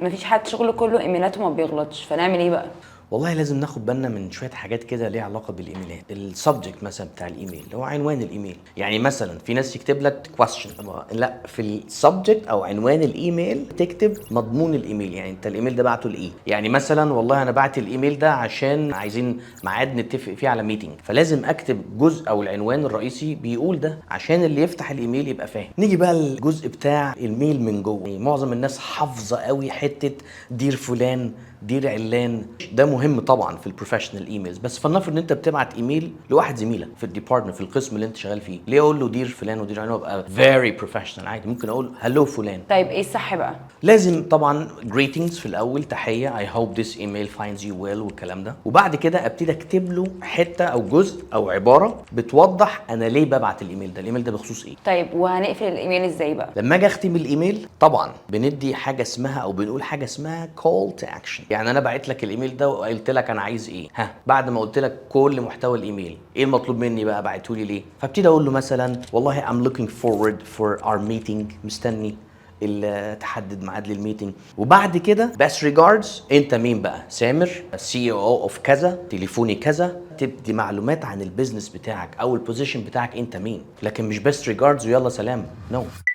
مفيش حد شغله كله ايميلاته ما بيغلطش، فنعمل ايه بقى؟ والله لازم ناخد بالنا من شويه حاجات كده ليها علاقه بالايميلات. السبجكت مثلا بتاع الايميل اللي هو عنوان الايميل. يعني مثلا في ناس يكتب لك question، لا، في السبجكت او عنوان الايميل تكتب مضمون الايميل. يعني انت الايميل ده بعته لايه؟ يعني مثلا والله انا بعت الايميل ده عشان عايزين ميعاد نتفق فيه على ميتنج، فلازم اكتب جزء او العنوان الرئيسي بيقول ده عشان اللي يفتح الايميل يبقى فاهم. نيجي بقى الجزء بتاع الميل من جوه. يعني معظم الناس حافظه قوي حته دير فلان دير علان، ده مهم طبعا في البروفيشنال ايميلز. بس فلنفرض ان انت بتبعت ايميل لواحد زميلك في الديبارتمنت في القسم اللي انت شغال فيه، ليه اقول له دير فلان ودير علان وابقى فيري بروفيشنال؟ عادي ممكن اقول هلو فلان. طيب ايه الصح بقى؟ لازم طبعا greetings في الاول، تحيه I hope this email finds you well والكلام ده. وبعد كده ابتدي اكتب له حته او جزء او عباره بتوضح انا ليه ببعت الايميل ده، الايميل ده بخصوص ايه. طيب وهنقفل الايميل ازاي بقى؟ لما اجي اختم الايميل طبعا بندي حاجه اسمها او بنقول حاجه اسمها call to action. يعني انا بعت لك الايميل ده وقلت لك انا عايز ايه، ها بعد ما قلت لك كل محتوى الايميل ايه المطلوب مني بقى، بعته لي ليه؟ فابتدي اقول له مثلا والله I'm looking forward for our meeting، مستني تحدد ميعاد للميتنج. وبعد كده بس ريجاردز، انت مين بقى؟ سامر سي او اوف كذا، تليفوني كذا، تدي معلومات عن البيزنس بتاعك او البوزيشن بتاعك انت مين. لكن مش بس ريجاردز ويلا سلام، نو no.